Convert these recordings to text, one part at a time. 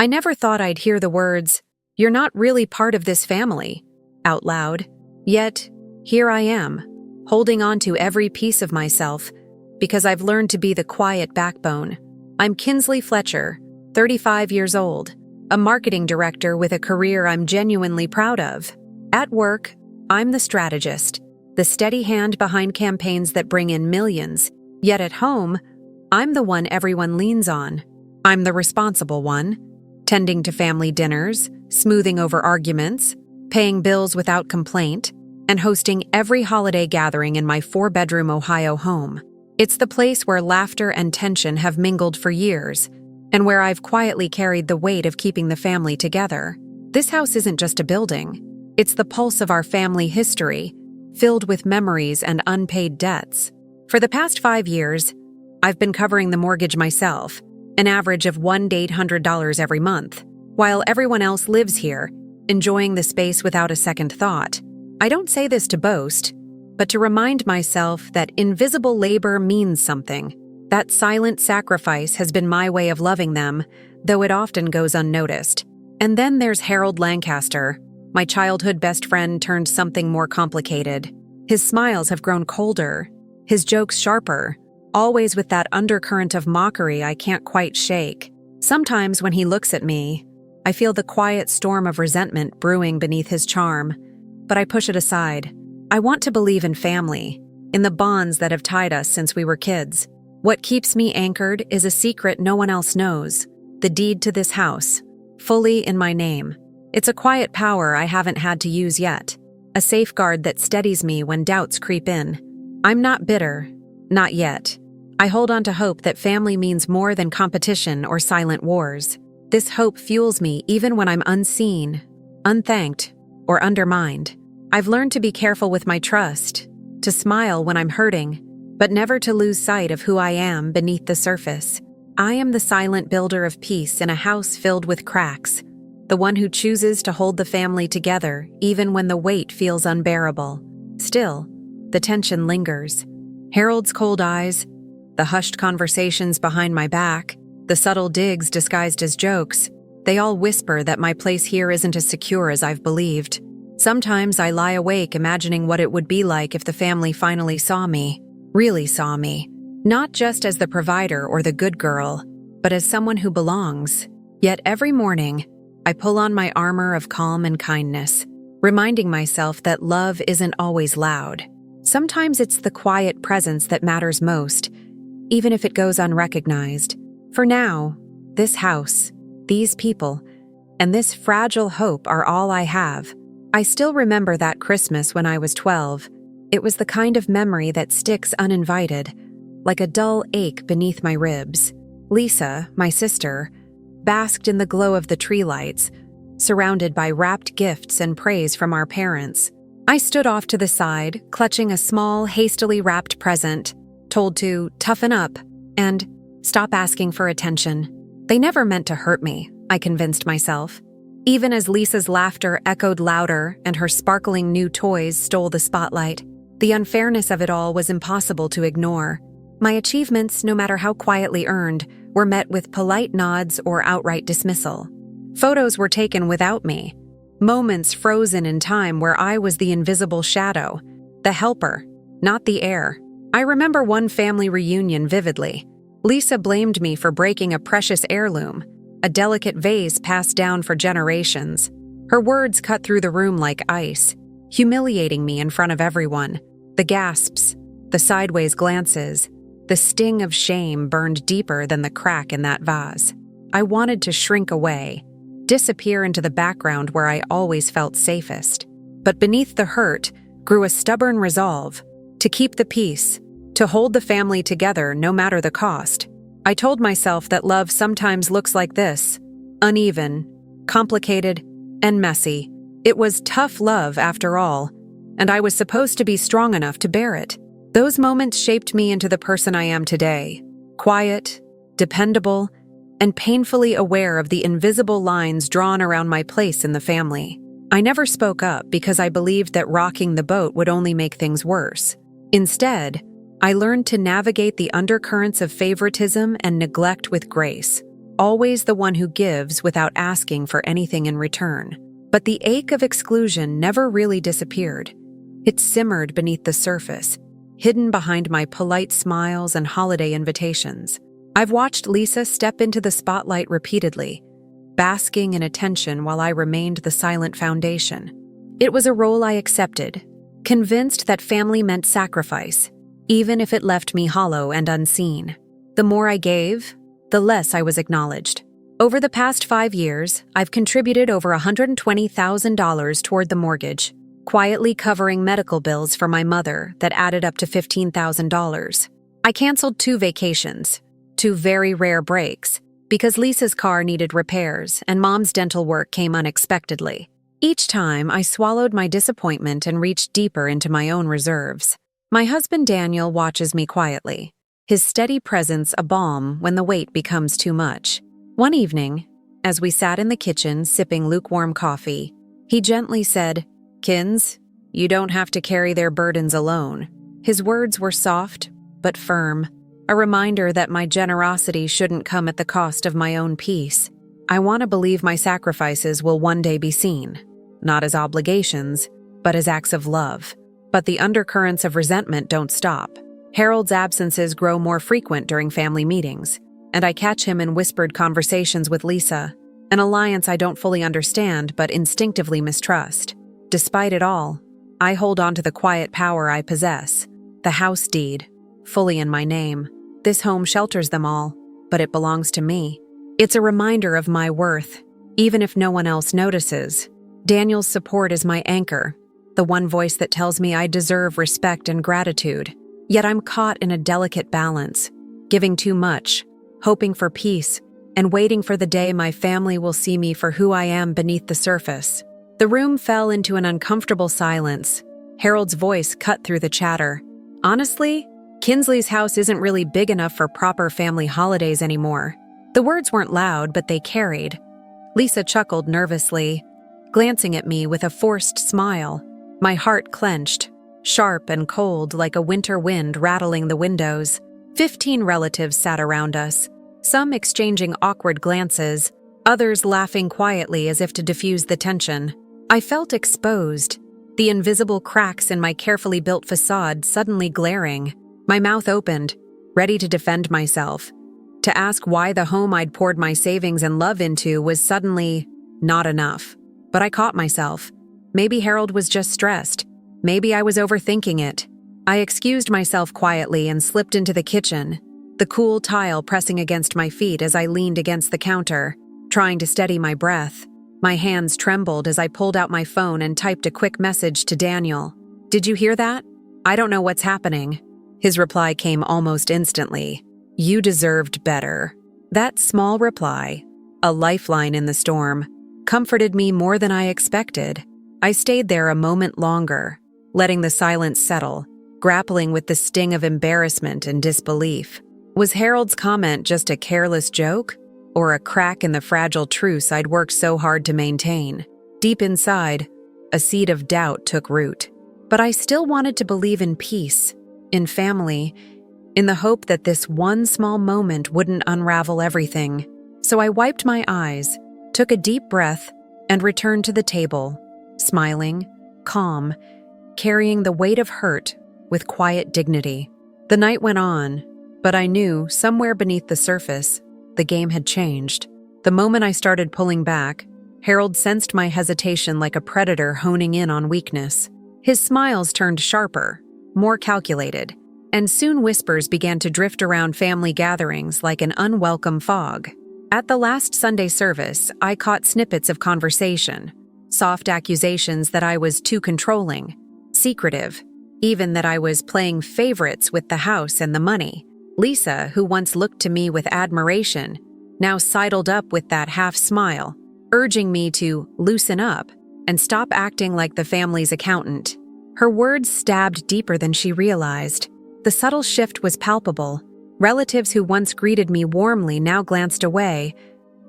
I never thought I'd hear the words, "You're not really part of this family," out loud. Yet, here I am, holding on to every piece of myself, because I've learned to be the quiet backbone. I'm Kinsley Fletcher, 35 years old, a marketing director with a career I'm genuinely proud of. At work, I'm the strategist, the steady hand behind campaigns that bring in millions. Yet at home, I'm the one everyone leans on. I'm the responsible one, tending to family dinners, smoothing over arguments, paying bills without complaint, and hosting every holiday gathering in my 4-bedroom Ohio home. It's the place where laughter and tension have mingled for years, and where I've quietly carried the weight of keeping the family together. This house isn't just a building. It's the pulse of our family history, filled with memories and unpaid debts. For the past 5 years, I've been covering the mortgage myself, an average of $1,800 every month, while everyone else lives here, enjoying the space without a second thought. I don't say this to boast, but to remind myself that invisible labor means something. That silent sacrifice has been my way of loving them, though it often goes unnoticed. And then there's Harold Lancaster, my childhood best friend turned something more complicated. His smiles have grown colder, his jokes sharper, always with that undercurrent of mockery I can't quite shake. Sometimes when he looks at me, I feel the quiet storm of resentment brewing beneath his charm, but I push it aside. I want to believe in family, in the bonds that have tied us since we were kids. What keeps me anchored is a secret no one else knows, the deed to this house, fully in my name. It's a quiet power I haven't had to use yet, a safeguard that steadies me when doubts creep in. I'm not bitter, not yet. I hold on to hope that family means more than competition or silent wars. This hope fuels me even when I'm unseen, unthanked, or undermined. I've learned to be careful with my trust, to smile when I'm hurting, but never to lose sight of who I am beneath the surface. I am the silent builder of peace in a house filled with cracks, the one who chooses to hold the family together even when the weight feels unbearable. Still, the tension lingers. Harold's cold eyes, the hushed conversations behind my back, the subtle digs disguised as jokes, they all whisper that my place here isn't as secure as I've believed. Sometimes I lie awake imagining what it would be like if the family finally saw me, really saw me, not just as the provider or the good girl, but as someone who belongs. Yet every morning, I pull on my armor of calm and kindness, reminding myself that love isn't always loud. Sometimes it's the quiet presence that matters most, even if it goes unrecognized. For now, this house, these people, and this fragile hope are all I have. I still remember that Christmas when I was 12. It was the kind of memory that sticks uninvited, like a dull ache beneath my ribs. Lisa, my sister, basked in the glow of the tree lights, surrounded by wrapped gifts and praise from our parents. I stood off to the side, clutching a small, hastily wrapped present, told to toughen up and stop asking for attention. They never meant to hurt me, I convinced myself. Even as Lisa's laughter echoed louder and her sparkling new toys stole the spotlight, the unfairness of it all was impossible to ignore. My achievements, no matter how quietly earned, were met with polite nods or outright dismissal. Photos were taken without me, moments frozen in time where I was the invisible shadow, the helper, not the heir. I remember one family reunion vividly. Lisa blamed me for breaking a precious heirloom, a delicate vase passed down for generations. Her words cut through the room like ice, humiliating me in front of everyone. The gasps, the sideways glances, the sting of shame burned deeper than the crack in that vase. I wanted to shrink away, disappear into the background where I always felt safest. But beneath the hurt grew a stubborn resolve to keep the peace, to hold the family together no matter the cost. I told myself that love sometimes looks like this, uneven, complicated, and messy. It was tough love after all, and I was supposed to be strong enough to bear it. Those moments shaped me into the person I am today, quiet, dependable, and painfully aware of the invisible lines drawn around my place in the family. I never spoke up because I believed that rocking the boat would only make things worse. Instead, I learned to navigate the undercurrents of favoritism and neglect with grace. always the one who gives without asking for anything in return. But the ache of exclusion never really disappeared. It simmered beneath the surface, hidden behind my polite smiles and holiday invitations. I've watched Lisa step into the spotlight repeatedly, basking in attention while I remained the silent foundation. It was a role I accepted, convinced that family meant sacrifice, even if it left me hollow and unseen. The more I gave, the less I was acknowledged. Over the past 5 years, I've contributed over $120,000 toward the mortgage, quietly covering medical bills for my mother that added up to $15,000. I canceled 2 vacations, 2 very rare breaks, because Lisa's car needed repairs and Mom's dental work came unexpectedly. Each time, I swallowed my disappointment and reached deeper into my own reserves. My husband Daniel watches me quietly, his steady presence a balm when the weight becomes too much. One evening, as we sat in the kitchen sipping lukewarm coffee, he gently said, "Kins, you don't have to carry their burdens alone." His words were soft but firm, a reminder that my generosity shouldn't come at the cost of my own peace. I want to believe my sacrifices will one day be seen, not as obligations, but as acts of love. But the undercurrents of resentment don't stop. Harold's absences grow more frequent during family meetings, and I catch him in whispered conversations with Lisa, an alliance I don't fully understand but instinctively mistrust. Despite it all, I hold on to the quiet power I possess, the house deed, fully in my name. This home shelters them all, but it belongs to me. It's a reminder of my worth, even if no one else notices. Daniel's support is my anchor, the one voice that tells me I deserve respect and gratitude. Yet I'm caught in a delicate balance, giving too much, hoping for peace, and waiting for the day my family will see me for who I am beneath the surface. The room fell into an uncomfortable silence. Harold's voice cut through the chatter. "Honestly, Kinsley's house isn't really big enough for proper family holidays anymore." The words weren't loud, but they carried. Lisa chuckled nervously, glancing at me with a forced smile. My heart clenched, sharp and cold like a winter wind rattling the windows. 15 relatives sat around us, some exchanging awkward glances, others laughing quietly as if to diffuse the tension. I felt exposed, the invisible cracks in my carefully built facade suddenly glaring. My mouth opened, ready to defend myself, to ask why the home I'd poured my savings and love into was suddenly not enough. But I caught myself. Maybe Harold was just stressed. Maybe I was overthinking it. I excused myself quietly and slipped into the kitchen, the cool tile pressing against my feet as I leaned against the counter, trying to steady my breath. My hands trembled as I pulled out my phone and typed a quick message to Daniel. "Did you hear that? I don't know what's happening." His reply came almost instantly. "You deserved better." That small reply, a lifeline in the storm, comforted me more than I expected. I stayed there a moment longer, letting the silence settle, grappling with the sting of embarrassment and disbelief. Was Harold's comment just a careless joke, or a crack in the fragile truce I'd worked so hard to maintain? Deep inside, a seed of doubt took root. But I still wanted to believe in peace, in family, in the hope that this one small moment wouldn't unravel everything. So I wiped my eyes, took a deep breath, and returned to the table, smiling, calm, carrying the weight of hurt with quiet dignity. The night went on, but I knew, somewhere beneath the surface, the game had changed. The moment I started pulling back, Harold sensed my hesitation like a predator honing in on weakness. His smiles turned sharper, more calculated, and soon whispers began to drift around family gatherings like an unwelcome fog. At the last Sunday service, I caught snippets of conversation, soft accusations that I was too controlling, secretive, even that I was playing favorites with the house and the money. Lisa, who once looked to me with admiration, now sidled up with that half-smile, urging me to loosen up and stop acting like the family's accountant. Her words stabbed deeper than she realized. The subtle shift was palpable. Relatives who once greeted me warmly now glanced away,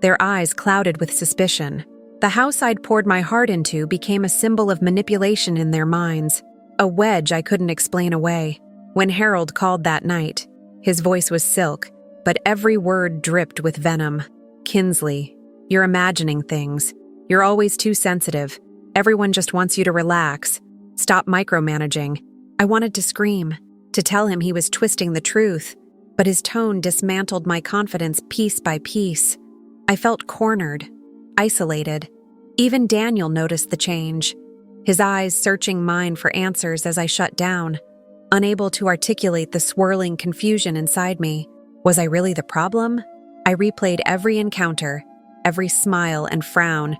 their eyes clouded with suspicion. The house I'd poured my heart into became a symbol of manipulation in their minds, a wedge I couldn't explain away. When Harold called that night, his voice was silk, but every word dripped with venom. Kinsley, you're imagining things. You're always too sensitive. Everyone just wants you to relax. Stop micromanaging. I wanted to scream, to tell him he was twisting the truth, but his tone dismantled my confidence piece by piece. I felt cornered, isolated. Even Daniel noticed the change, his eyes searching mine for answers as I shut down, unable to articulate the swirling confusion inside me. Was I really the problem? I replayed every encounter, every smile and frown,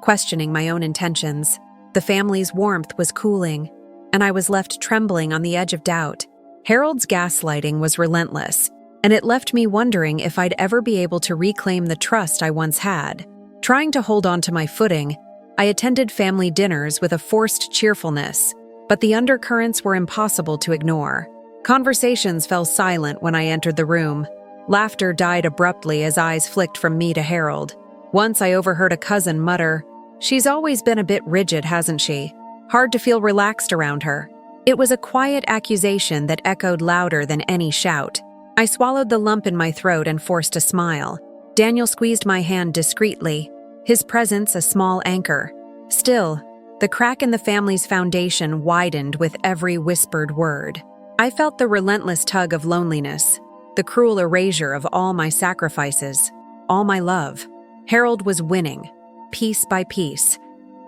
questioning my own intentions. The family's warmth was cooling, and I was left trembling on the edge of doubt. Harold's gaslighting was relentless, and it left me wondering if I'd ever be able to reclaim the trust I once had. Trying to hold on to my footing, I attended family dinners with a forced cheerfulness, but the undercurrents were impossible to ignore. Conversations fell silent when I entered the room. Laughter died abruptly as eyes flicked from me to Harold. Once I overheard a cousin mutter, "She's always been a bit rigid, hasn't she? Hard to feel relaxed around her." It was a quiet accusation that echoed louder than any shout. I swallowed the lump in my throat and forced a smile. Daniel squeezed my hand discreetly, his presence a small anchor. Still, the crack in the family's foundation widened with every whispered word. I felt the relentless tug of loneliness, the cruel erasure of all my sacrifices, all my love. Harold was winning, piece by piece,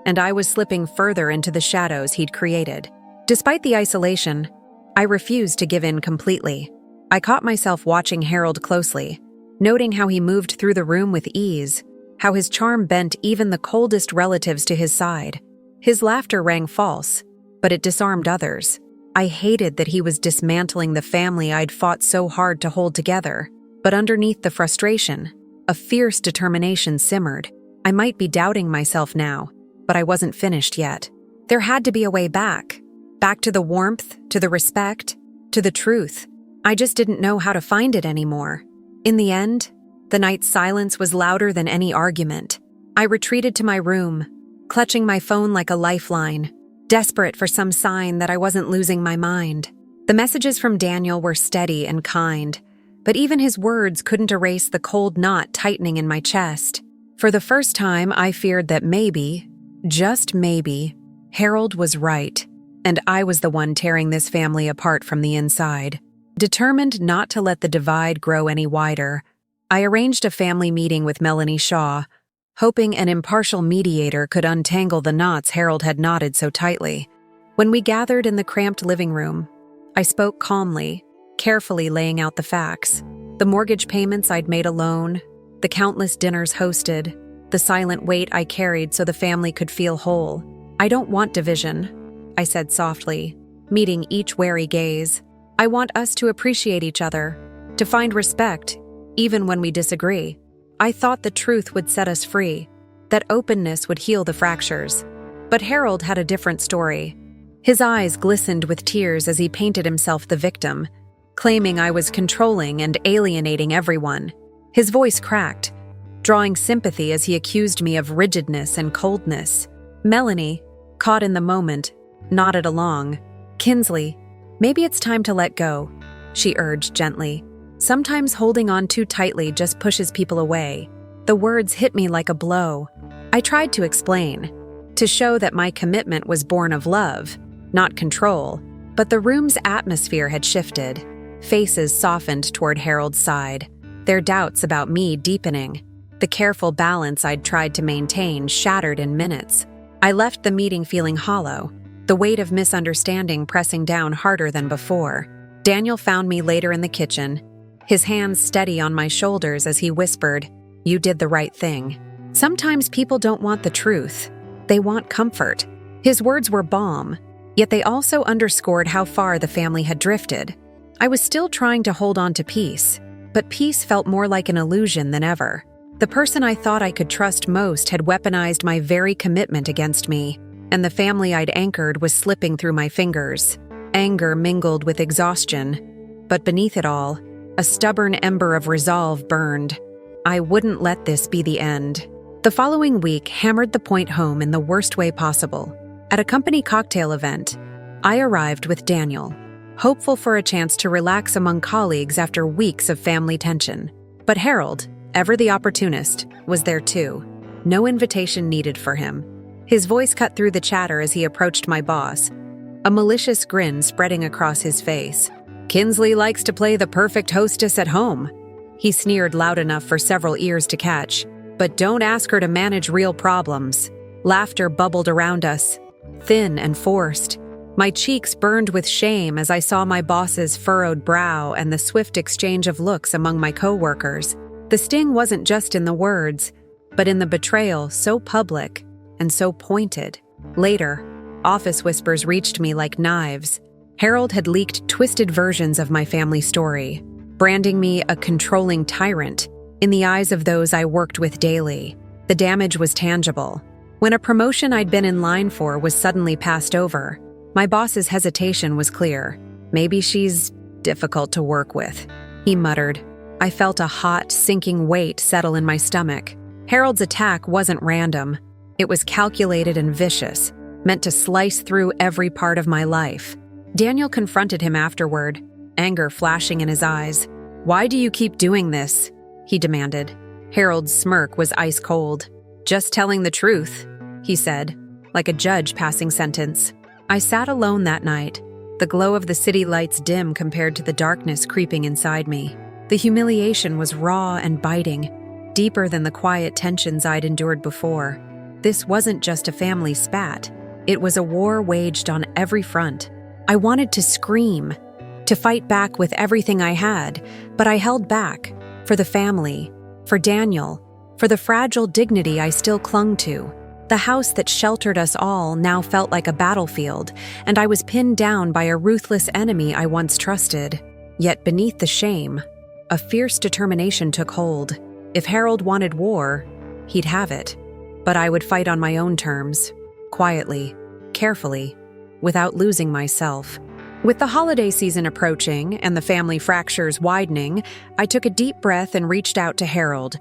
and I was slipping further into the shadows he'd created. Despite the isolation, I refused to give in completely. I caught myself watching Harold closely, noting how he moved through the room with ease, how his charm bent even the coldest relatives to his side. His laughter rang false, but it disarmed others. I hated that he was dismantling the family I'd fought so hard to hold together. But underneath the frustration, a fierce determination simmered. I might be doubting myself now, but I wasn't finished yet. There had to be a way back. Back to the warmth, to the respect, to the truth. I just didn't know how to find it anymore. In the end, the night's silence was louder than any argument. I retreated to my room, clutching my phone like a lifeline, desperate for some sign that I wasn't losing my mind. The messages from Daniel were steady and kind, but even his words couldn't erase the cold knot tightening in my chest. For the first time, I feared that maybe, just maybe, Harold was right, and I was the one tearing this family apart from the inside. Determined not to let the divide grow any wider, I arranged a family meeting with Melanie Shaw, hoping an impartial mediator could untangle the knots Harold had knotted so tightly. When we gathered in the cramped living room, I spoke calmly, carefully laying out the facts. The mortgage payments I'd made alone, the countless dinners hosted, the silent weight I carried so the family could feel whole. "I don't want division," I said softly, meeting each wary gaze. "I want us to appreciate each other, to find respect, even when we disagree." I thought the truth would set us free, that openness would heal the fractures. But Harold had a different story. His eyes glistened with tears as he painted himself the victim, claiming I was controlling and alienating everyone. His voice cracked, drawing sympathy as he accused me of rigidness and coldness. Melanie, caught in the moment, nodded along. "Kinsley, maybe it's time to let go," she urged gently. "Sometimes holding on too tightly just pushes people away." The words hit me like a blow. I tried to explain, to show that my commitment was born of love, not control, but the room's atmosphere had shifted. Faces softened toward Harold's side, their doubts about me deepening. The careful balance I'd tried to maintain shattered in minutes. I left the meeting feeling hollow, the weight of misunderstanding pressing down harder than before. Daniel found me later in the kitchen, his hands steady on my shoulders as he whispered, "You did the right thing." Sometimes people don't want the truth. They want comfort. His words were balm, yet they also underscored how far the family had drifted. I was still trying to hold on to peace, but peace felt more like an illusion than ever. The person I thought I could trust most had weaponized my very commitment against me, and the family I'd anchored was slipping through my fingers. Anger mingled with exhaustion, but beneath it all, a stubborn ember of resolve burned. I wouldn't let this be the end. The following week hammered the point home in the worst way possible. At a company cocktail event, I arrived with Daniel, hopeful for a chance to relax among colleagues after weeks of family tension. But Harold, Ever the opportunist was there too. No invitation needed for him. His voice cut through the chatter as he approached my boss, a malicious grin spreading across his face. "Kinsley likes to play the perfect hostess at home," he sneered loud enough for several ears to catch. "But don't ask her to manage real problems." Laughter bubbled around us, thin and forced. My cheeks burned with shame as I saw my boss's furrowed brow and the swift exchange of looks among my coworkers. The sting wasn't just in the words, but in the betrayal so public and so pointed. Later, office whispers reached me like knives. Harold had leaked twisted versions of my family story, branding me a controlling tyrant in the eyes of those I worked with daily. The damage was tangible. When a promotion I'd been in line for was suddenly passed over, my boss's hesitation was clear. "Maybe she's difficult to work with," he muttered. I felt a hot, sinking weight settle in my stomach. Harold's attack wasn't random. It was calculated and vicious, meant to slice through every part of my life. Daniel confronted him afterward, anger flashing in his eyes. "Why do you keep doing this?" he demanded. Harold's smirk was ice cold. "Just telling the truth," he said, like a judge passing sentence. I sat alone that night, the glow of the city lights dim compared to the darkness creeping inside me. The humiliation was raw and biting, deeper than the quiet tensions I'd endured before. This wasn't just a family spat. It was a war waged on every front. I wanted to scream, to fight back with everything I had, but I held back, for the family, for Daniel, for the fragile dignity I still clung to. The house that sheltered us all now felt like a battlefield, and I was pinned down by a ruthless enemy I once trusted. Yet beneath the shame, a fierce determination took hold. If Harold wanted war, he'd have it. But I would fight on my own terms, quietly, carefully, without losing myself. With the holiday season approaching and the family fractures widening, I took a deep breath and reached out to Harold,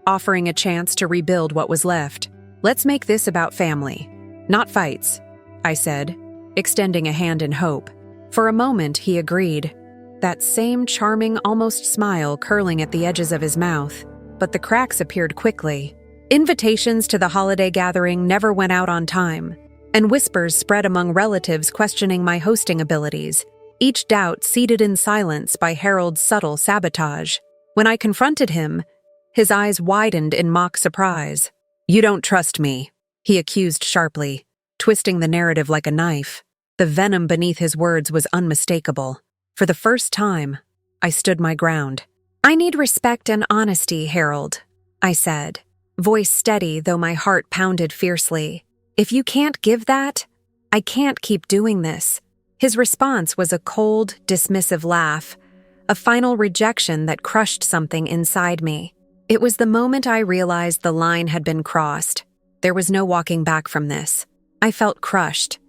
offering a chance to rebuild what was left. "Let's make this about family, not fights," I said, extending a hand in hope. For a moment, he agreed, that same charming, almost smile curling at the edges of his mouth. But the cracks appeared quickly. Invitations to the holiday gathering never went out on time, and whispers spread among relatives questioning my hosting abilities, each doubt seeded in silence by Harold's subtle sabotage. When I confronted him, his eyes widened in mock surprise. "You don't trust me," he accused sharply, twisting the narrative like a knife. The venom beneath his words was unmistakable. For the first time, I stood my ground. "I need respect and honesty, Harold," I said, voice steady though my heart pounded fiercely. "If you can't give that, I can't keep doing this." His response was a cold, dismissive laugh, a final rejection that crushed something inside me. It was the moment I realized the line had been crossed. There was no walking back from this. I felt crushed,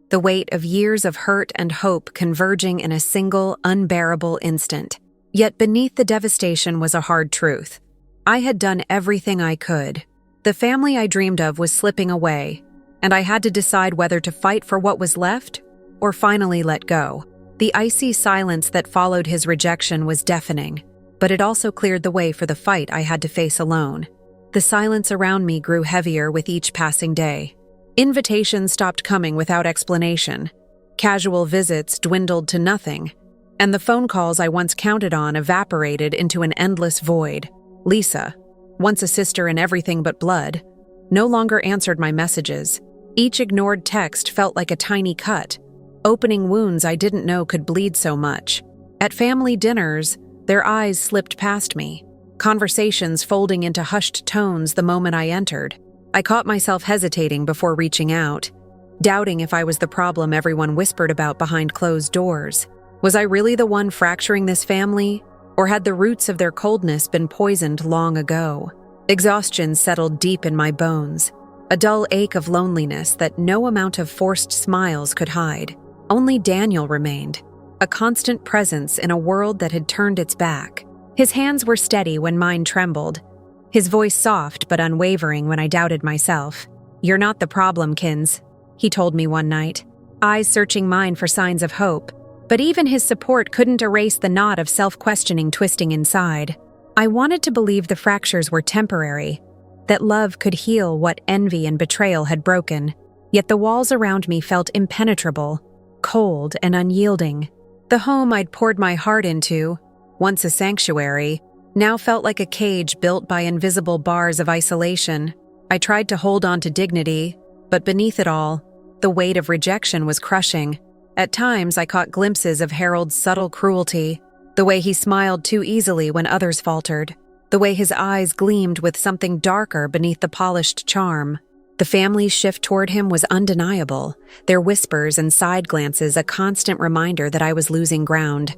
the weight of years of hurt and hope converging in a single, unbearable instant. Yet beneath the devastation was a hard truth. I had done everything I could. The family I dreamed of was slipping away, and I had to decide whether to fight for what was left or finally let go. The icy silence that followed his rejection was deafening, but it also cleared the way for the fight I had to face alone. The silence around me grew heavier with each passing day. Invitations stopped coming without explanation. Casual visits dwindled to nothing, and the phone calls I once counted on evaporated into an endless void. Lisa, once a sister in everything but blood, no longer answered my messages. Each ignored text felt like a tiny cut, opening wounds I didn't know could bleed so much. At family dinners, their eyes slipped past me, conversations folding into hushed tones the moment I entered. I caught myself hesitating before reaching out, doubting if I was the problem everyone whispered about behind closed doors. Was I really the one fracturing this family, or had the roots of their coldness been poisoned long ago? Exhaustion settled deep in my bones, a dull ache of loneliness that no amount of forced smiles could hide. Only Daniel remained, a constant presence in a world that had turned its back. His hands were steady when mine trembled, his voice soft but unwavering when I doubted myself. "You're not the problem, Kins," he told me one night, eyes searching mine for signs of hope. But even his support couldn't erase the knot of self-questioning twisting inside. I wanted to believe the fractures were temporary, that love could heal what envy and betrayal had broken, yet the walls around me felt impenetrable, cold and unyielding. The home I'd poured my heart into, once a sanctuary, now felt like a cage built by invisible bars of isolation. I tried to hold on to dignity, but beneath it all, the weight of rejection was crushing. At times, I caught glimpses of Harold's subtle cruelty, the way he smiled too easily when others faltered, the way his eyes gleamed with something darker beneath the polished charm. The family's shift toward him was undeniable, their whispers and side glances a constant reminder that I was losing ground.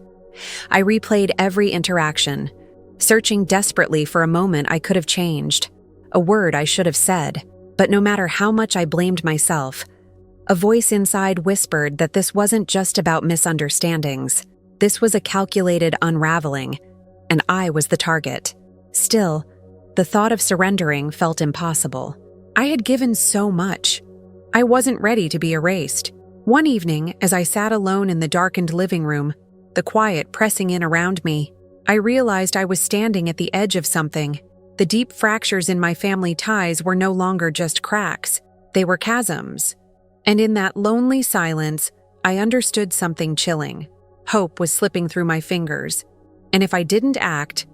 I replayed every interaction, searching desperately for a moment I could have changed, a word I should have said, but no matter how much I blamed myself, a voice inside whispered that this wasn't just about misunderstandings. This was a calculated unraveling, and I was the target. Still, the thought of surrendering felt impossible. I had given so much. I wasn't ready to be erased. One evening, as I sat alone in the darkened living room, the quiet pressing in around me, I realized I was standing at the edge of something. The deep fractures in my family ties were no longer just cracks. They were chasms. And in that lonely silence, I understood something chilling. Hope was slipping through my fingers. And if I didn't act,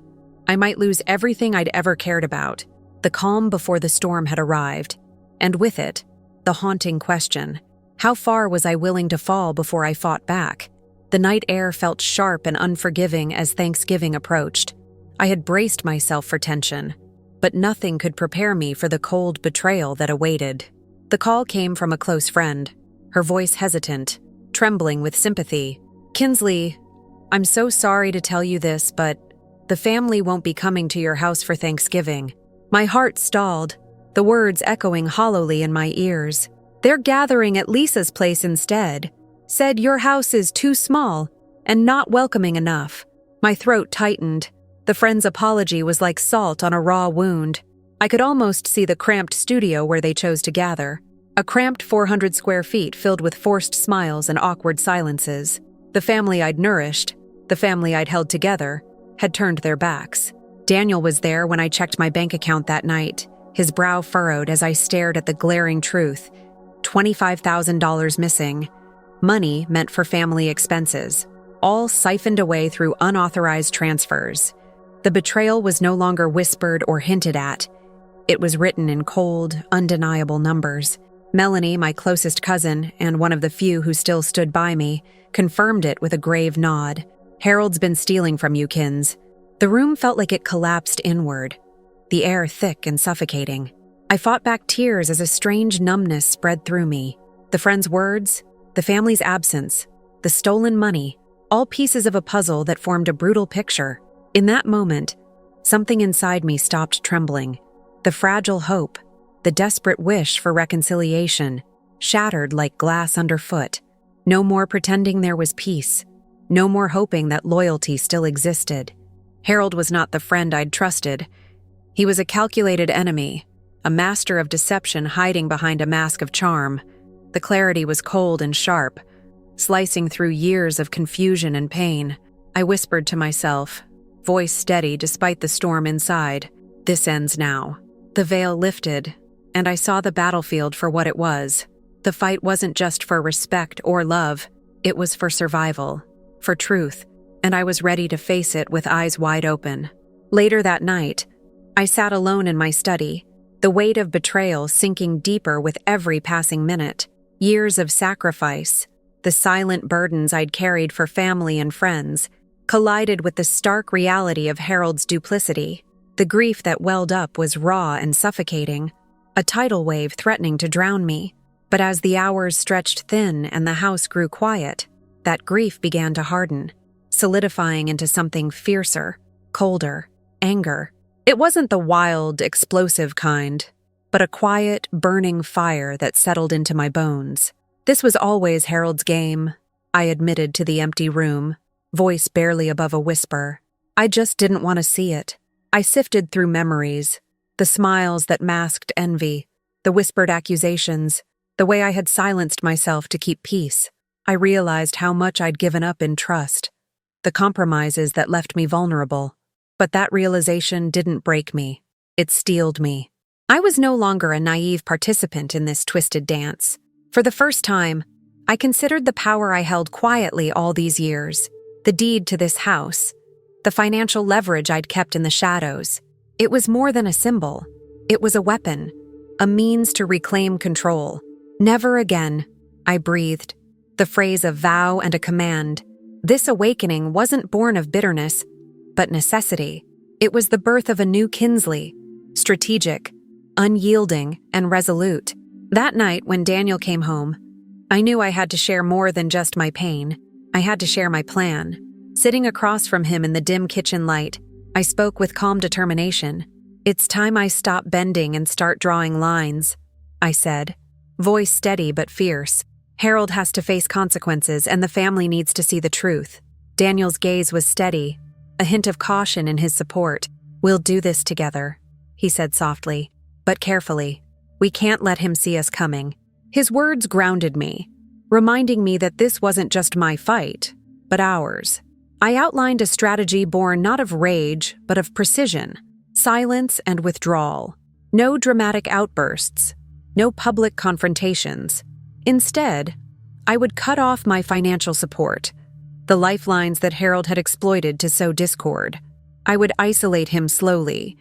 I might lose everything I'd ever cared about. The calm before the storm had arrived, and with it, the haunting question: how far was I willing to fall before I fought back? The night air felt sharp and unforgiving as Thanksgiving approached. I had braced myself for tension, but nothing could prepare me for the cold betrayal that awaited. The call came from a close friend, her voice hesitant, trembling with sympathy. "Kinsley, I'm so sorry to tell you this, but the family won't be coming to your house for Thanksgiving." My heart stalled, the words echoing hollowly in my ears. "They're gathering at Lisa's place instead. Said your house is too small and not welcoming enough." My throat tightened. The friend's apology was like salt on a raw wound. I could almost see the cramped studio where they chose to gather. A cramped 400 square feet filled with forced smiles and awkward silences. The family I'd nourished, the family I'd held together, had turned their backs. Daniel was there when I checked my bank account that night, his brow furrowed as I stared at the glaring truth. $25,000 missing. Money meant for family expenses, all siphoned away through unauthorized transfers. The betrayal was no longer whispered or hinted at. It was written in cold, undeniable numbers. Melanie, my closest cousin, and one of the few who still stood by me, confirmed it with a grave nod. "Harold's been stealing from you, Kins." The room felt like it collapsed inward, the air thick and suffocating. I fought back tears as a strange numbness spread through me. The friend's words, the family's absence, the stolen money, all pieces of a puzzle that formed a brutal picture. In that moment, something inside me stopped trembling. The fragile hope, the desperate wish for reconciliation, shattered like glass underfoot. No more pretending there was peace. No more hoping that loyalty still existed. Harold was not the friend I'd trusted. He was a calculated enemy, a master of deception hiding behind a mask of charm. The clarity was cold and sharp, slicing through years of confusion and pain. I whispered to myself, voice steady despite the storm inside, "This ends now." The veil lifted, and I saw the battlefield for what it was. The fight wasn't just for respect or love, it was for survival, for truth, and I was ready to face it with eyes wide open. Later that night, I sat alone in my study, the weight of betrayal sinking deeper with every passing minute. Years of sacrifice, the silent burdens I'd carried for family and friends, collided with the stark reality of Harold's duplicity. The grief that welled up was raw and suffocating, a tidal wave threatening to drown me. But as the hours stretched thin and the house grew quiet, that grief began to harden, solidifying into something fiercer, colder, anger. It wasn't the wild, explosive kind, but a quiet, burning fire that settled into my bones. This was always Harold's game, I admitted to the empty room, voice barely above a whisper. I just didn't want to see it. I sifted through memories, the smiles that masked envy, the whispered accusations, the way I had silenced myself to keep peace. I realized how much I'd given up in trust, the compromises that left me vulnerable. But that realization didn't break me. It steeled me. I was no longer a naive participant in this twisted dance. For the first time, I considered the power I held quietly all these years, the deed to this house, the financial leverage I'd kept in the shadows. It was more than a symbol. It was a weapon, a means to reclaim control. Never again, I breathed, the phrase a vow and a command. This awakening wasn't born of bitterness, but necessity. It was the birth of a new Kinsley, strategic, unyielding, and resolute. That night, when Daniel came home, I knew I had to share more than just my pain. I had to share my plan. Sitting across from him in the dim kitchen light, I spoke with calm determination. "It's time I stop bending and start drawing lines," I said, voice steady but fierce. "Harold has to face consequences, and the family needs to see the truth." Daniel's gaze was steady, a hint of caution in his support. "We'll do this together," he said softly, but carefully. "We can't let him see us coming." His words grounded me, reminding me that this wasn't just my fight, but ours. I outlined a strategy born not of rage, but of precision, silence and withdrawal. No dramatic outbursts, no public confrontations. Instead, I would cut off my financial support, the lifelines that Harold had exploited to sow discord. I would isolate him slowly,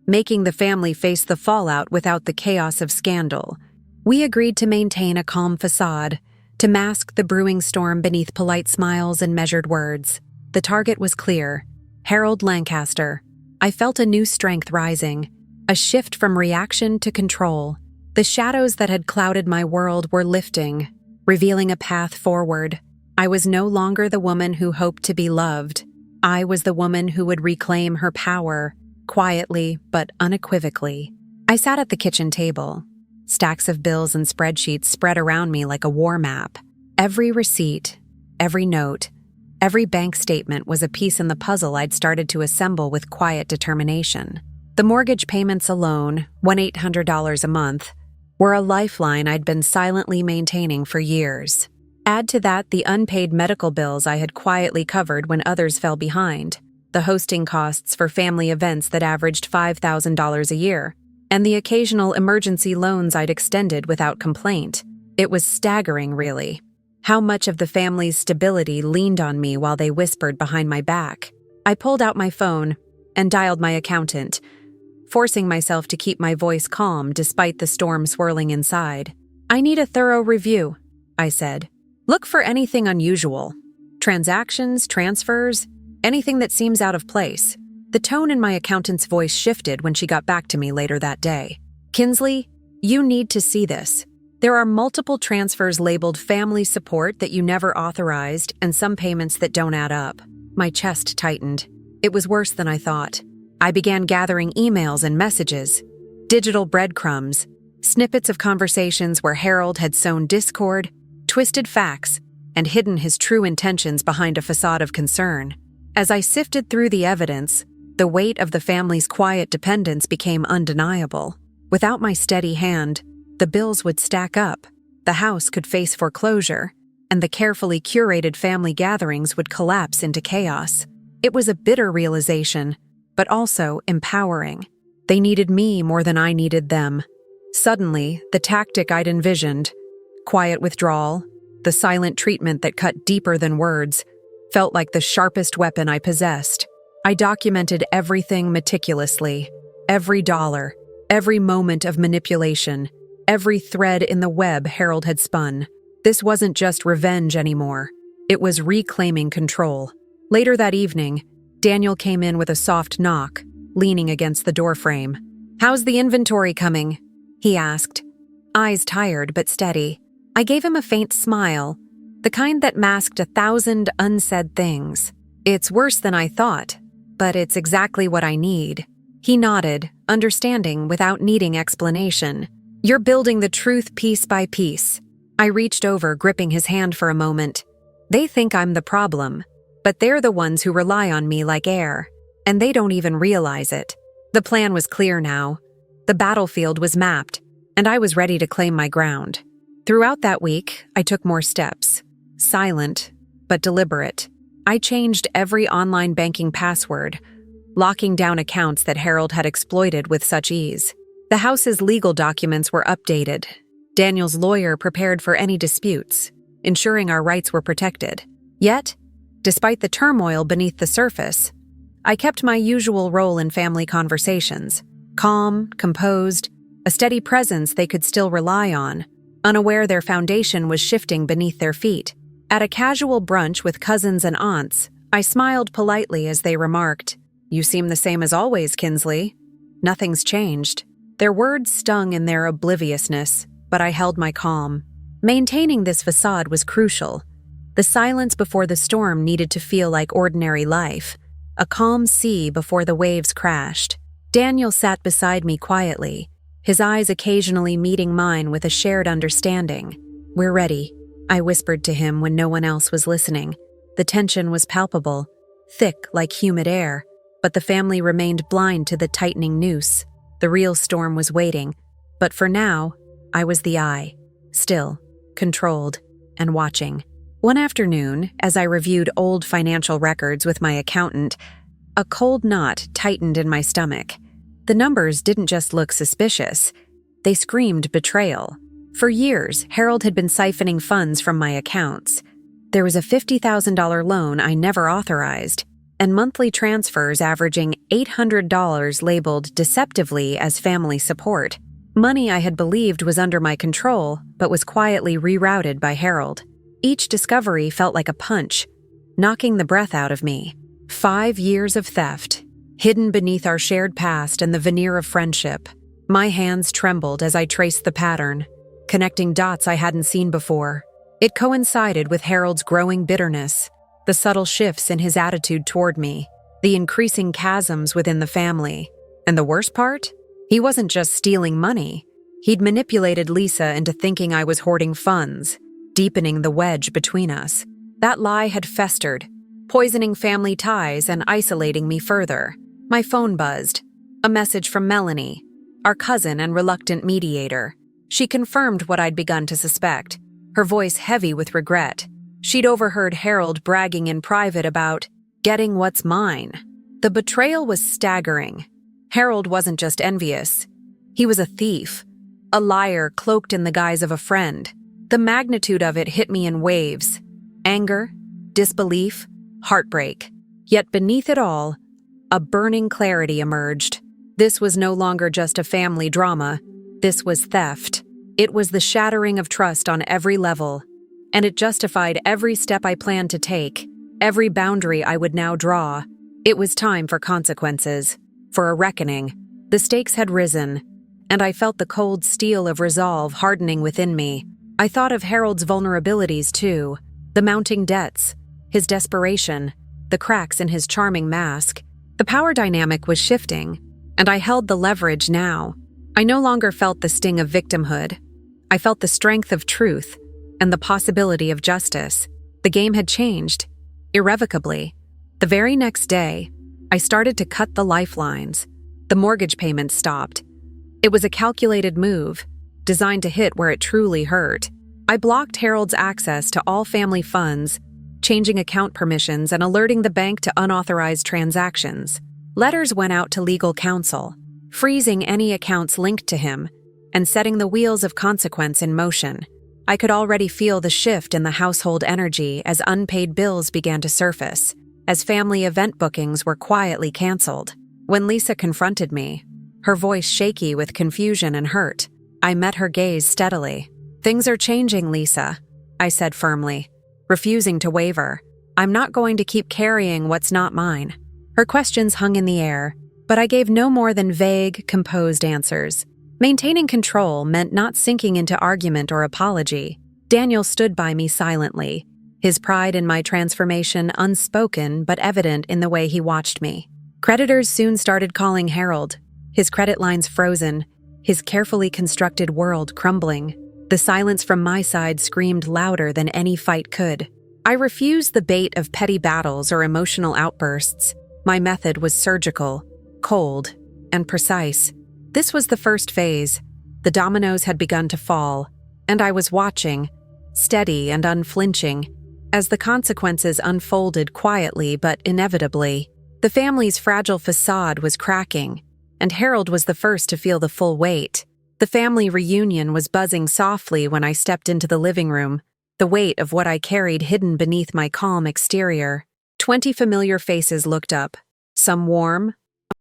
making the family face the fallout without the chaos of scandal. We agreed to maintain a calm facade, to mask the brewing storm beneath polite smiles and measured words. The target was clear: Harold Lancaster. I felt a new strength rising, a shift from reaction to control. The shadows that had clouded my world were lifting, revealing a path forward. I was no longer the woman who hoped to be loved. I was the woman who would reclaim her power, quietly but unequivocally. I sat at the kitchen table, stacks of bills and spreadsheets spread around me like a war map. Every receipt, every note, every bank statement was a piece in the puzzle I'd started to assemble with quiet determination. The mortgage payments alone, $1,800 a month, were a lifeline I'd been silently maintaining for years. Add to that the unpaid medical bills I had quietly covered when others fell behind, the hosting costs for family events that averaged $5,000 a year, and the occasional emergency loans I'd extended without complaint. It was staggering, really, how much of the family's stability leaned on me while they whispered behind my back. I pulled out my phone and dialed my accountant, forcing myself to keep my voice calm despite the storm swirling inside. "I need a thorough review," I said. "Look for anything unusual. Transactions, transfers, anything that seems out of place." The tone in my accountant's voice shifted when she got back to me later that day. "Kinsley, you need to see this. There are multiple transfers labeled family support that you never authorized and some payments that don't add up." My chest tightened. It was worse than I thought. I began gathering emails and messages, digital breadcrumbs, snippets of conversations where Harold had sown discord, twisted facts, and hidden his true intentions behind a facade of concern. As I sifted through the evidence, the weight of the family's quiet dependence became undeniable. Without my steady hand, the bills would stack up, the house could face foreclosure, and the carefully curated family gatherings would collapse into chaos. It was a bitter realization, but also empowering. They needed me more than I needed them. Suddenly, the tactic I'd envisioned, quiet withdrawal, the silent treatment that cut deeper than words, felt like the sharpest weapon I possessed. I documented everything meticulously, every dollar, every moment of manipulation, every thread in the web Harold had spun. This wasn't just revenge anymore. It was reclaiming control. Later that evening, Daniel came in with a soft knock, leaning against the doorframe. "How's the inventory coming?" he asked, eyes tired but steady. I gave him a faint smile, the kind that masked 1,000 unsaid things. "It's worse than I thought, but it's exactly what I need." He nodded, understanding without needing explanation. "You're building the truth piece by piece." I reached over, gripping his hand for a moment. "They think I'm the problem, but they're the ones who rely on me like air, and they don't even realize it." The plan was clear now. The battlefield was mapped, and I was ready to claim my ground. Throughout that week, I took more steps, silent but deliberate. I changed every online banking password, locking down accounts that Harold had exploited with such ease. The house's legal documents were updated. Daniel's lawyer prepared for any disputes, ensuring our rights were protected. Yet, despite the turmoil beneath the surface, I kept my usual role in family conversations, calm, composed, a steady presence they could still rely on, unaware their foundation was shifting beneath their feet. At a casual brunch with cousins and aunts, I smiled politely as they remarked, "You seem the same as always, Kinsley. Nothing's changed." Their words stung in their obliviousness, but I held my calm. Maintaining this facade was crucial. The silence before the storm needed to feel like ordinary life, a calm sea before the waves crashed. Daniel sat beside me quietly, his eyes occasionally meeting mine with a shared understanding. "We're ready," I whispered to him when no one else was listening. The tension was palpable, thick like humid air, but the family remained blind to the tightening noose. The real storm was waiting, but for now, I was the eye, still, controlled, and watching. One afternoon, as I reviewed old financial records with my accountant, a cold knot tightened in my stomach. The numbers didn't just look suspicious, they screamed betrayal. For years, Harold had been siphoning funds from my accounts. There was a $50,000 loan I never authorized, and monthly transfers averaging $800 labeled deceptively as family support. Money I had believed was under my control, but was quietly rerouted by Harold. Each discovery felt like a punch, knocking the breath out of me. 5 years of theft, hidden beneath our shared past and the veneer of friendship. My hands trembled as I traced the pattern, connecting dots I hadn't seen before. It coincided with Harold's growing bitterness, the subtle shifts in his attitude toward me, the increasing chasms within the family. And the worst part? He wasn't just stealing money. He'd manipulated Lisa into thinking I was hoarding funds, deepening the wedge between us. That lie had festered, poisoning family ties and isolating me further. My phone buzzed. A message from Melanie, our cousin and reluctant mediator. She confirmed what I'd begun to suspect, her voice heavy with regret. She'd overheard Harold bragging in private about getting what's mine. The betrayal was staggering. Harold wasn't just envious. He was a thief, a liar cloaked in the guise of a friend. The magnitude of it hit me in waves. Anger, disbelief, heartbreak. Yet beneath it all, a burning clarity emerged. This was no longer just a family drama. This was theft. It was the shattering of trust on every level, and it justified every step I planned to take, every boundary I would now draw. It was time for consequences, for a reckoning. The stakes had risen, and I felt the cold steel of resolve hardening within me. I thought of Harold's vulnerabilities too, the mounting debts, his desperation, the cracks in his charming mask. The power dynamic was shifting, and I held the leverage now. I no longer felt the sting of victimhood. I felt the strength of truth and the possibility of justice. The game had changed, irrevocably. The very next day, I started to cut the lifelines. The mortgage payments stopped. It was a calculated move, designed to hit where it truly hurt. I blocked Harold's access to all family funds, changing account permissions and alerting the bank to unauthorized transactions. Letters went out to legal counsel, freezing any accounts linked to him and setting the wheels of consequence in motion. I could already feel the shift in the household energy as unpaid bills began to surface, as family event bookings were quietly canceled. When Lisa confronted me, her voice shaky with confusion and hurt, I met her gaze steadily. "Things are changing, Lisa," I said firmly, refusing to waver. "I'm not going to keep carrying what's not mine." Her questions hung in the air, but I gave no more than vague, composed answers. Maintaining control meant not sinking into argument or apology. Daniel stood by me silently, his pride in my transformation unspoken but evident in the way he watched me. Creditors soon started calling Harold, his credit lines frozen, his carefully constructed world crumbling. The silence from my side screamed louder than any fight could. I refused the bait of petty battles or emotional outbursts. My method was surgical, cold, and precise. This was the first phase. The dominoes had begun to fall, and I was watching, steady and unflinching, as the consequences unfolded quietly but inevitably. The family's fragile facade was cracking, and Harold was the first to feel the full weight. The family reunion was buzzing softly when I stepped into the living room, the weight of what I carried hidden beneath my calm exterior. 20 familiar faces looked up, some warm,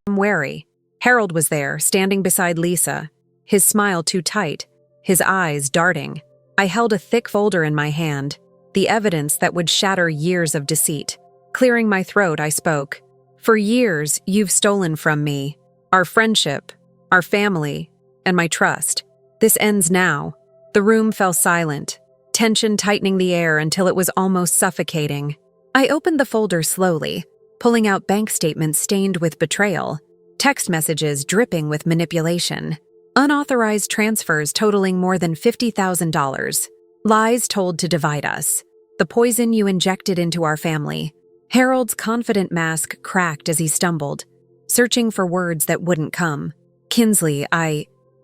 some wary. Harold was there, standing beside Lisa, his smile too tight, his eyes darting. I held a thick folder in my hand, the evidence that would shatter years of deceit. Clearing my throat, I spoke. For years, you've stolen from me. Our friendship, our family, and my trust. This ends now. The room fell silent, tension tightening the air until it was almost suffocating. I opened the folder slowly, pulling out bank statements stained with betrayal, text messages dripping with manipulation, unauthorized transfers totaling more than $50,000, lies told to divide us, the poison you injected into our family. Harold's confident mask cracked as he stumbled, searching for words that wouldn't come. Kinsley,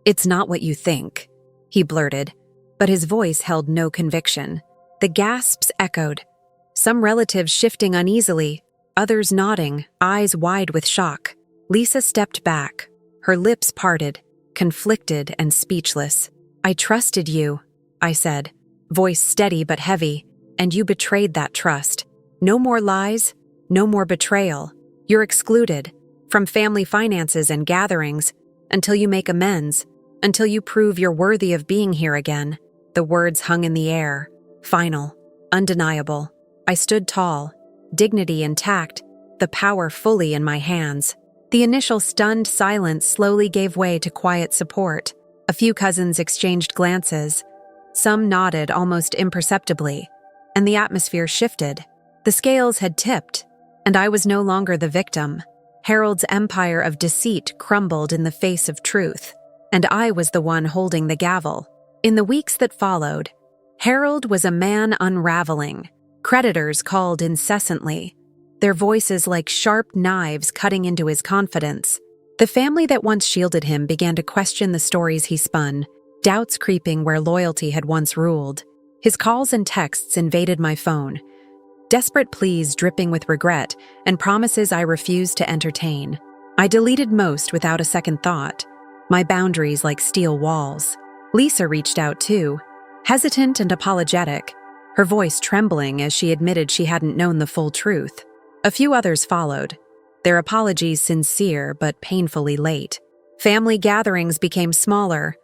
it's not what you think, he blurted, but his voice held no conviction. The gasps echoed, some relatives shifting uneasily, others nodding, eyes wide with shock. Lisa stepped back, her lips parted, conflicted and speechless. I trusted you, I said, voice steady but heavy, and you betrayed that trust. No more lies, no more betrayal. You're excluded from family finances and gatherings until you make amends, until you prove you're worthy of being here again. The words hung in the air, final, undeniable. I stood tall, dignity intact, the power fully in my hands. The initial stunned silence slowly gave way to quiet support. A few cousins exchanged glances. Some nodded almost imperceptibly, and the atmosphere shifted. The scales had tipped, and I was no longer the victim. Harold's empire of deceit crumbled in the face of truth, and I was the one holding the gavel. In the weeks that followed, Harold was a man unraveling. Creditors called incessantly, their voices like sharp knives cutting into his confidence. The family that once shielded him began to question the stories he spun, doubts creeping where loyalty had once ruled. His calls and texts invaded my phone, desperate pleas dripping with regret and promises I refused to entertain. I deleted most without a second thought, my boundaries like steel walls. Lisa reached out too, hesitant and apologetic, her voice trembling as she admitted she hadn't known the full truth. A few others followed, their apologies sincere but painfully late. Family gatherings became smaller,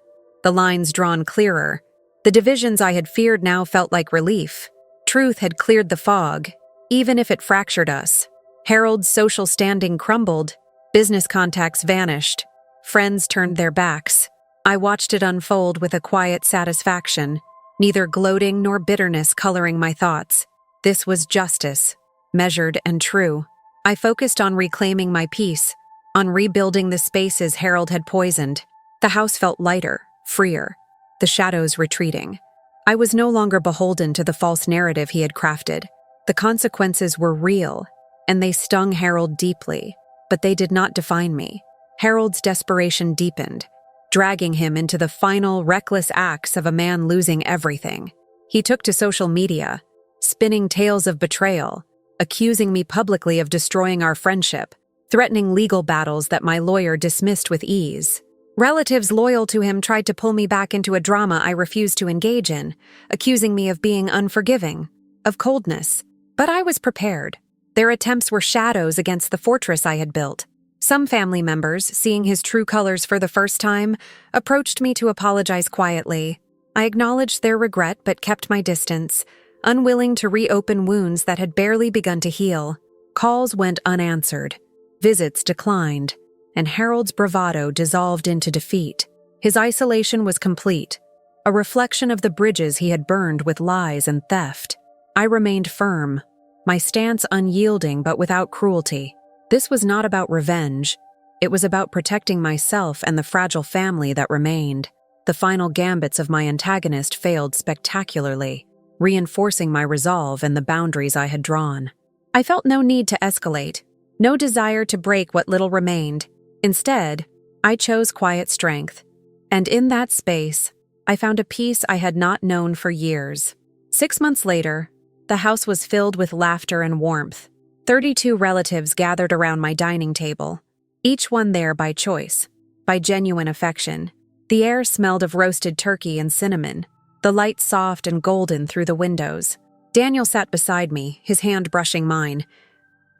the lines drawn clearer. The divisions I had feared now felt like relief. Truth had cleared the fog, even if it fractured us. Harold's social standing crumbled, business contacts vanished, friends turned their backs. I watched it unfold with a quiet satisfaction, neither gloating nor bitterness coloring my thoughts. This was justice, measured and true. I focused on reclaiming my peace, on rebuilding the spaces Harold had poisoned. The house felt lighter, freer, the shadows retreating. I was no longer beholden to the false narrative he had crafted. The consequences were real, and they stung Harold deeply, but they did not define me. Harold's desperation deepened, dragging him into the final, reckless acts of a man losing everything. He took to social media, spinning tales of betrayal, accusing me publicly of destroying our friendship, threatening legal battles that my lawyer dismissed with ease. Relatives loyal to him tried to pull me back into a drama I refused to engage in, accusing me of being unforgiving, of coldness. But I was prepared. Their attempts were shadows against the fortress I had built. Some family members, seeing his true colors for the first time, approached me to apologize quietly. I acknowledged their regret but kept my distance, unwilling to reopen wounds that had barely begun to heal. Calls went unanswered. Visits declined, and Harold's bravado dissolved into defeat. His isolation was complete, a reflection of the bridges he had burned with lies and theft. I remained firm, my stance unyielding but without cruelty. This was not about revenge. It was about protecting myself and the fragile family that remained. The final gambits of my antagonist failed spectacularly, reinforcing my resolve and the boundaries I had drawn. I felt no need to escalate, no desire to break what little remained. Instead, I chose quiet strength, and in that space, I found a peace I had not known for years. 6 months later, the house was filled with laughter and warmth. 32 relatives gathered around my dining table, each one there by choice, by genuine affection. The air smelled of roasted turkey and cinnamon, the light soft and golden through the windows. Daniel sat beside me, his hand brushing mine,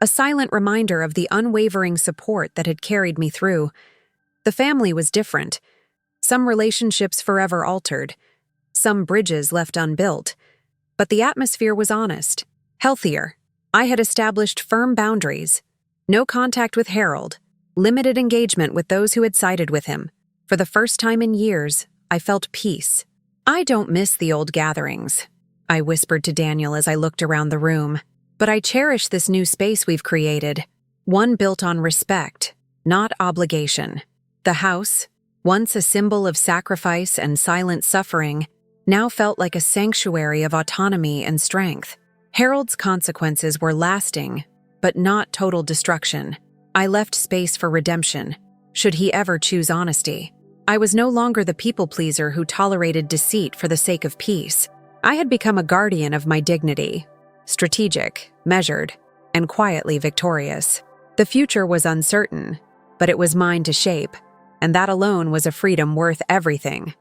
a silent reminder of the unwavering support that had carried me through. The family was different. Some relationships forever altered, some bridges left unbuilt. But the atmosphere was honest, healthier. I had established firm boundaries. No contact with Harold, limited engagement with those who had sided with him. For the first time in years, I felt peace. "I don't miss the old gatherings," I whispered to Daniel as I looked around the room. "But I cherish this new space we've created, one built on respect, not obligation." The house, once a symbol of sacrifice and silent suffering, now felt like a sanctuary of autonomy and strength. Harold's consequences were lasting, but not total destruction. I left space for redemption, should he ever choose honesty. I was no longer the people-pleaser who tolerated deceit for the sake of peace. I had become a guardian of my dignity, strategic, measured, and quietly victorious. The future was uncertain, but it was mine to shape, and that alone was a freedom worth everything.